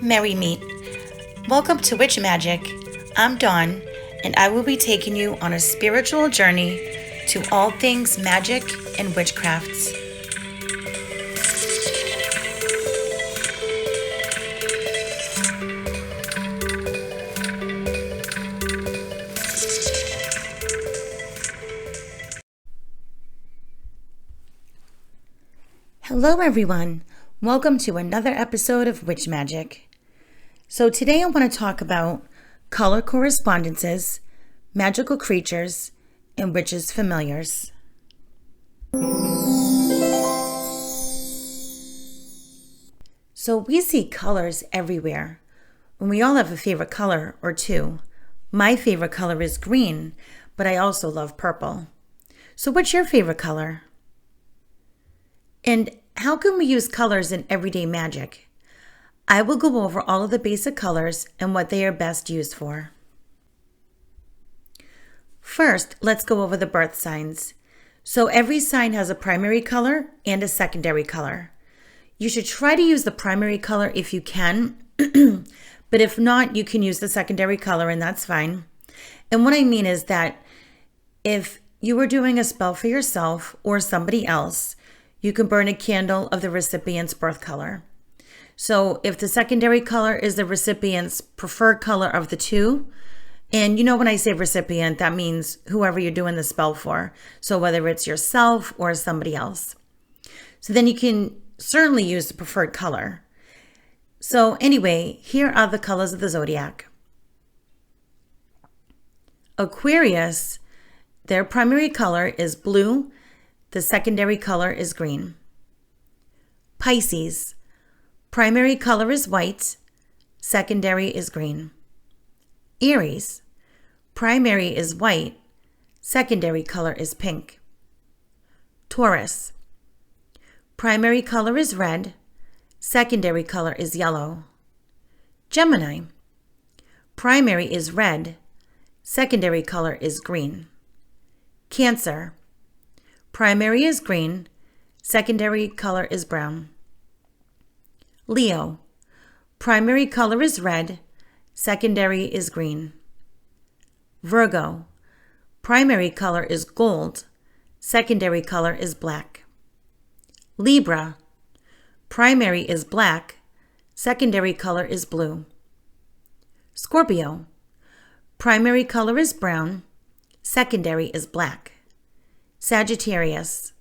Merry meet. Welcome to Witch Magic. I'm Dawn, and I will be taking you on a spiritual journey to all things magic and witchcrafts. Hello everyone. Welcome to another episode of Witch Magic. So today I want to talk about color correspondences, magical creatures, and witches' familiars. So we see colors everywhere, and we all have a favorite color or two. My favorite color is green, but I also love purple. So what's your favorite color? And how can we use colors in everyday magic? I will go over all of the basic colors and what they are best used for. First, let's go over the birth signs. So every sign has a primary color and a secondary color. You should try to use the primary color if you can, but if not, you can use the secondary color and that's fine. And what I mean is that if you were doing a spell for yourself or somebody else, you can burn a candle of the recipient's birth color. So if the secondary color is the recipient's preferred color of the two, and you know when I say recipient, that means whoever you're doing the spell for. So whether it's yourself or somebody else. So then you can certainly use the preferred color. So anyway, here are the colors of the zodiac. Aquarius, their primary color is blue. The secondary color is green. Pisces, primary color is white. Secondary is green. Aries, primary is white. Secondary color is pink. Taurus, primary color is red. Secondary color is yellow. Gemini, primary is red. Secondary color is green. Cancer, primary is green, secondary color is brown. Leo, primary color is red, secondary is green. Virgo, primary color is gold, secondary color is black. Libra, primary is black, secondary color is blue. Scorpio, primary color is brown, secondary is black. Sagittarius,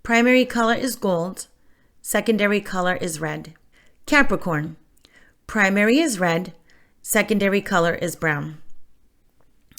primary color is gold, secondary color is red. Capricorn, primary is red, secondary color is brown.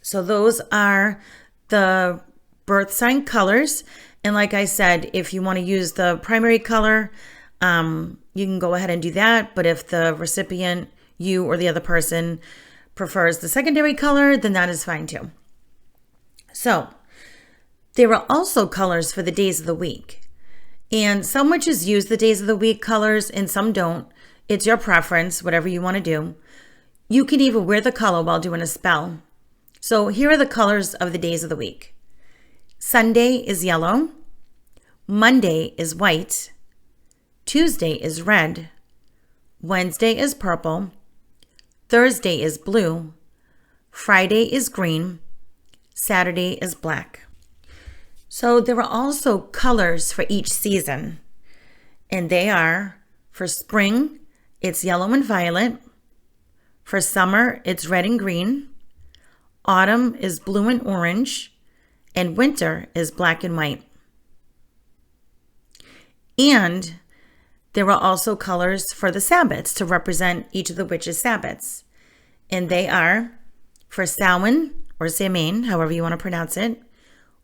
So those are the birth sign colors. And like I said, if you want to use the primary color, you can go ahead and do that. But if the recipient, you or the other person, prefers the secondary color, then that is fine too. So there are also colors for the days of the week. And some witches use the days of the week colors and some don't. It's your preference, whatever you want to do. You can even wear the color while doing a spell. So here are the colors of the days of the week. Sunday is yellow. Monday is white. Tuesday is red. Wednesday is purple. Thursday is blue. Friday is green. Saturday is black. So there are also colors for each season, and they are, for spring, it's yellow and violet. For summer, it's red and green. Autumn is blue and orange, and winter is black and white. And there are also colors for the Sabbats to represent each of the witches' Sabbats, and they are, for Samhain, or Samhain, however you want to pronounce it,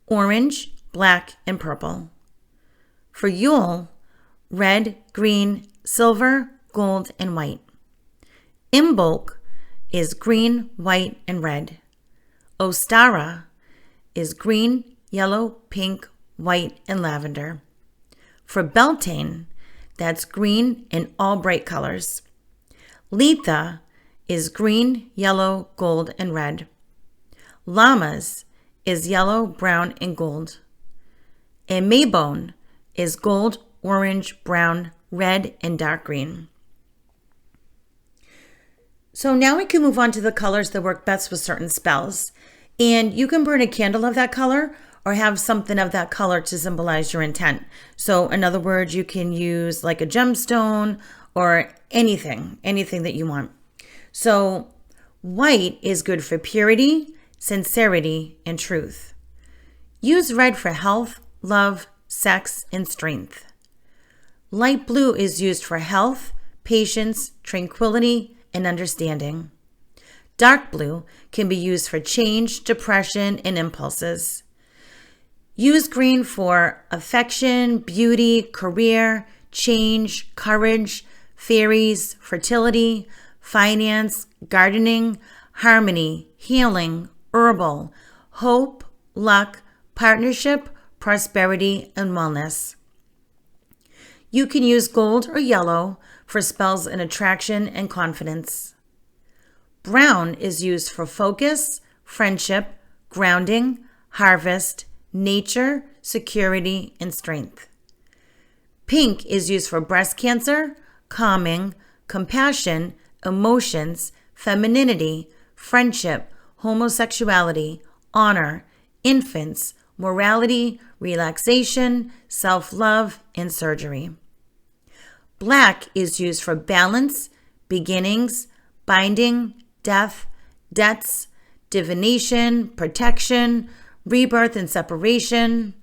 orange, black, and purple. For Yule, red, green, silver, gold, and white. Imbolc is green, white, and red. Ostara is green, yellow, pink, white, and lavender. For Beltane, that's green and all bright colors. Letha is green, yellow, gold, and red. Lammas is yellow, brown, and gold. And Maybone is gold, orange, brown, red, and dark green. So now we can move on to the colors that work best with certain spells. And you can burn a candle of that color or have something of that color to symbolize your intent. So in other words, you can use like a gemstone or anything that you want. So white is good for purity, sincerity, and truth. Use red for health, love, sex, and strength. Light blue is used for health, patience, tranquility, and understanding. Dark blue can be used for change, depression, and impulses. Use green for affection, beauty, career, change, courage, fairies, fertility, finance, gardening, harmony, healing, herbal, hope, luck, partnership, prosperity, and wellness. You can use gold or yellow for spells in attraction and confidence. Brown is used for focus, friendship, grounding, harvest, nature, security, and strength. Pink is used for breast cancer, calming, compassion, emotions, femininity, friendship, homosexuality, honor, infants, morality, relaxation, self-love, and surgery. Black is used for balance, beginnings, binding, death, debts, divination, protection, rebirth and separation.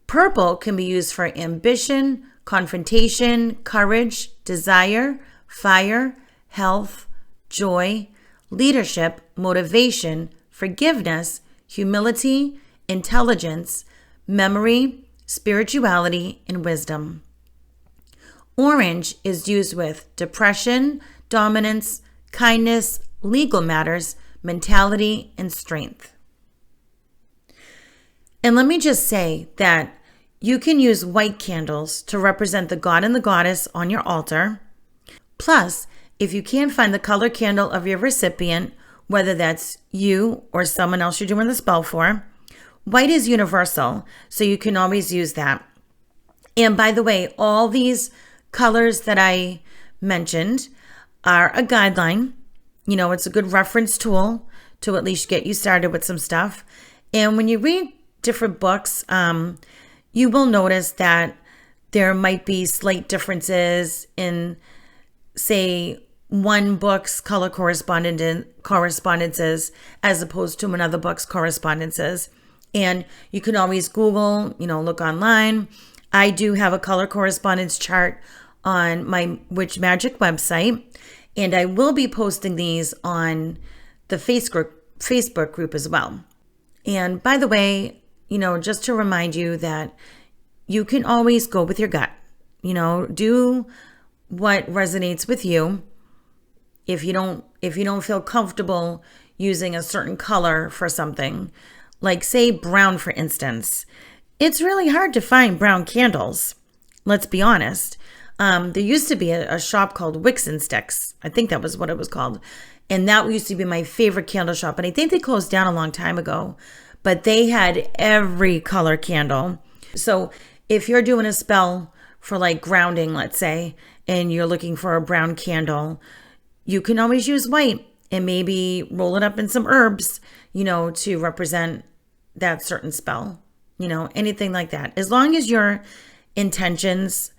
Purple can be used for ambition, confrontation, courage, desire, fire, health, joy, leadership, motivation, forgiveness, humility, intelligence, memory, spirituality, and wisdom. Orange is used with depression, dominance, kindness, legal matters, mentality, and strength. And let me just say that you can use white candles to represent the god and the goddess on your altar. Plus, if you can't find the color candle of your recipient, whether that's you or someone else you're doing the spell for, white is universal, so you can always use that. And by the way, all these colors that I mentioned are a guideline. You know, it's a good reference tool to at least get you started with some stuff. And when you read different books, you will notice that there might be slight differences in, say, one book's color correspondences as opposed to another book's correspondences. And you can always Google, look online. I do have a color correspondence chart on my Magick website, and I will be posting these on the Facebook group as well. And by the way, just to remind you that you can always go with your gut. Do what resonates with you. If you don't feel comfortable using a certain color for something, like say brown, for instance, it's really hard to find brown candles. Let's be honest. There used to be a shop called Wicks and Sticks. I think that was what it was called. And that used to be my favorite candle shop. And I think they closed down a long time ago. But they had every color candle. So if you're doing a spell for like grounding, let's say, and you're looking for a brown candle, you can always use white and maybe roll it up in some herbs, to represent that certain spell, anything like that. As long as your intentions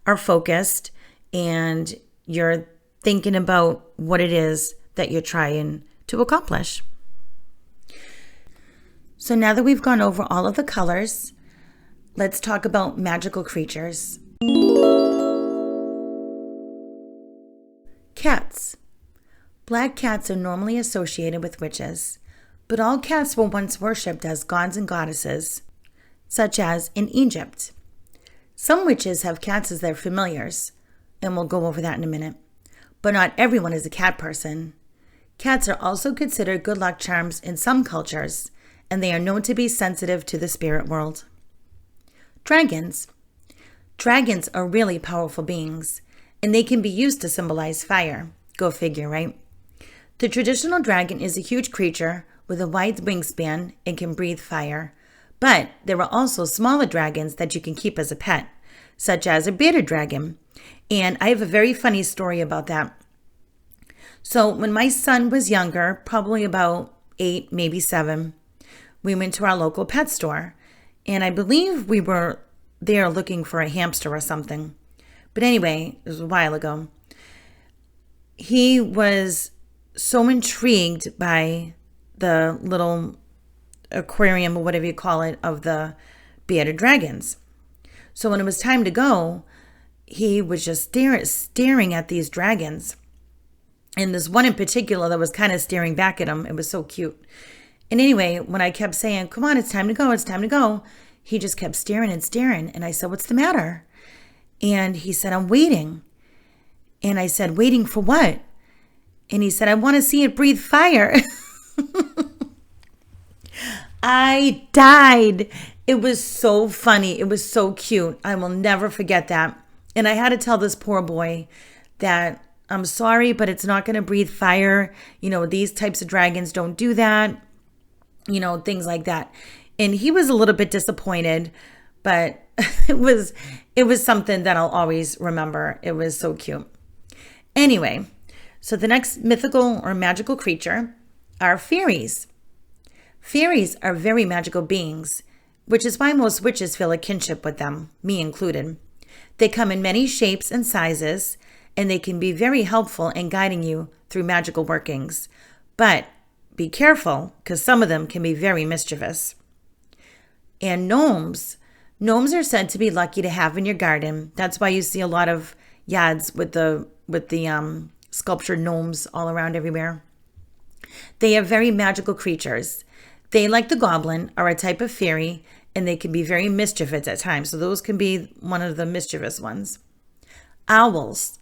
are focused and you're thinking about what it is that you're trying to accomplish. So now that we've gone over all of the colors, let's talk about magical creatures. Cats. Black cats are normally associated with witches, but all cats were once worshipped as gods and goddesses, such as in Egypt. Some witches have cats as their familiars, and we'll go over that in a minute, but not everyone is a cat person. Cats are also considered good luck charms in some cultures, and they are known to be sensitive to the spirit world. Dragons. Dragons are really powerful beings, and they can be used to symbolize fire. Go figure, right? The traditional dragon is a huge creature with a wide wingspan and can breathe fire. But there are also smaller dragons that you can keep as a pet, such as a bearded dragon. And I have a very funny story about that. So when my son was younger, probably about 8, maybe 7, we went to our local pet store. And I believe we were there looking for a hamster or something. But anyway, it was a while ago. He was so intrigued by the little aquarium, or whatever you call it, of the bearded dragons. So when it was time to go, he was just staring at these dragons. And this one in particular that was kind of staring back at him. It was so cute. And anyway, when I kept saying, come on, it's time to go, it's time to go, he just kept staring and staring. And I said, what's the matter? And he said, I'm waiting. And I said, waiting for what? And he said, I want to see it breathe fire. I died. It was so funny. It was so cute. I will never forget that. And I had to tell this poor boy that I'm sorry, but it's not going to breathe fire. These types of dragons don't do that. Things like that. And he was a little bit disappointed, but it was something that I'll always remember. It was so cute. Anyway, so the next mythical or magical creature are fairies. Fairies are very magical beings, which is why most witches feel a kinship with them, me included. They come in many shapes and sizes, and they can be very helpful in guiding you through magical workings. But be careful, because some of them can be very mischievous. And gnomes are said to be lucky to have in your garden. That's why you see a lot of yards with the sculptured gnomes all around everywhere. They are very magical creatures. They, like the goblin, are a type of fairy, and they can be very mischievous at times. So those can be one of the mischievous ones. Owls.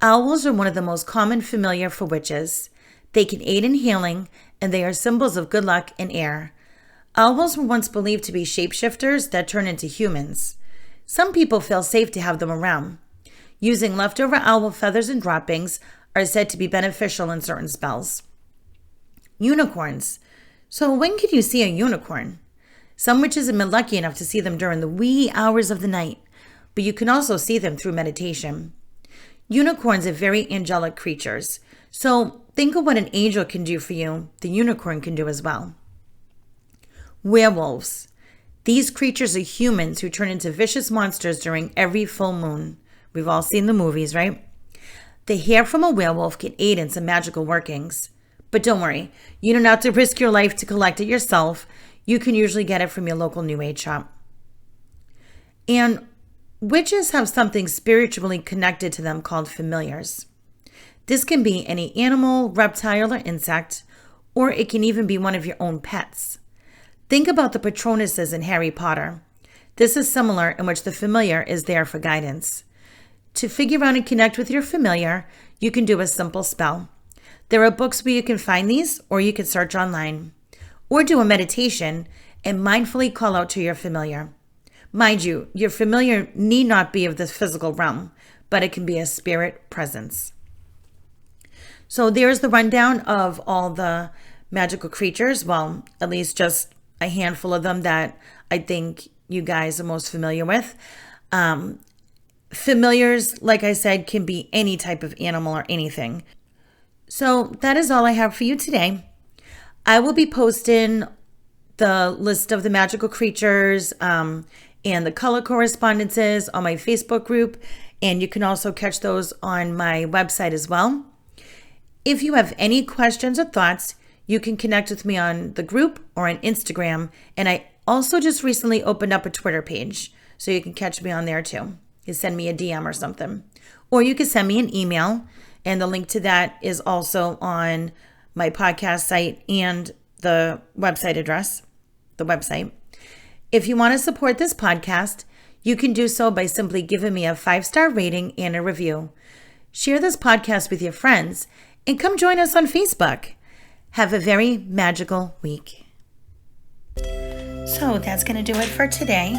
Owls are one of the most common familiar for witches. They can aid in healing, and they are symbols of good luck and air. Owls were once believed to be shapeshifters that turn into humans. Some people feel safe to have them around. Using leftover owl feathers and droppings are said to be beneficial in certain spells. Unicorns. So when could you see a unicorn? Some witches have been lucky enough to see them during the wee hours of the night, but you can also see them through meditation. Unicorns are very angelic creatures. So think of what an angel can do for you, the unicorn can do as well. Werewolves. These creatures are humans who turn into vicious monsters during every full moon. We've all seen the movies, right? The hair from a werewolf can aid in some magical workings. But don't worry, you don't have to risk your life to collect it yourself. You can usually get it from your local New Age shop. And witches have something spiritually connected to them called familiars. This can be any animal, reptile, or insect, or it can even be one of your own pets. Think about the Patronuses in Harry Potter. This is similar, in which the familiar is there for guidance. To figure out and connect with your familiar, you can do a simple spell. There are books where you can find these, or you can search online. Or do a meditation and mindfully call out to your familiar. Mind you, your familiar need not be of the physical realm, but it can be a spirit presence. So there's the rundown of all the magical creatures. Well, at least just a handful of them that I think you guys are most familiar with. Familiars, like I said, can be any type of animal or anything. So that is all I have for you today. I will be posting the list of the magical creatures and the color correspondences on my Facebook group, and you can also catch those on my website as well. If you have any questions or thoughts, you can connect with me on the group or on Instagram, and I also just recently opened up a Twitter page, so you can catch me on there too. You send me a DM or something, or you can send me an email, and the link to that is also on my podcast site and the website address, the website. If you want to support this podcast, you can do so by simply giving me a 5-star rating and a review. Share this podcast with your friends and come join us on Facebook. Have a very magical week. So that's going to do it for today.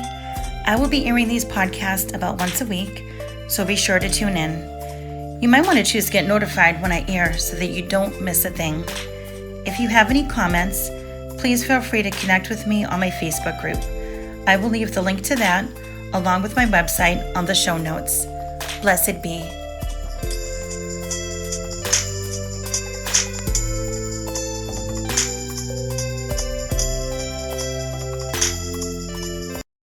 I will be airing these podcasts about once a week, so be sure to tune in. You might want to choose to get notified when I air so that you don't miss a thing. If you have any comments, please feel free to connect with me on my Facebook group. I will leave the link to that, along with my website, on the show notes. Blessed be.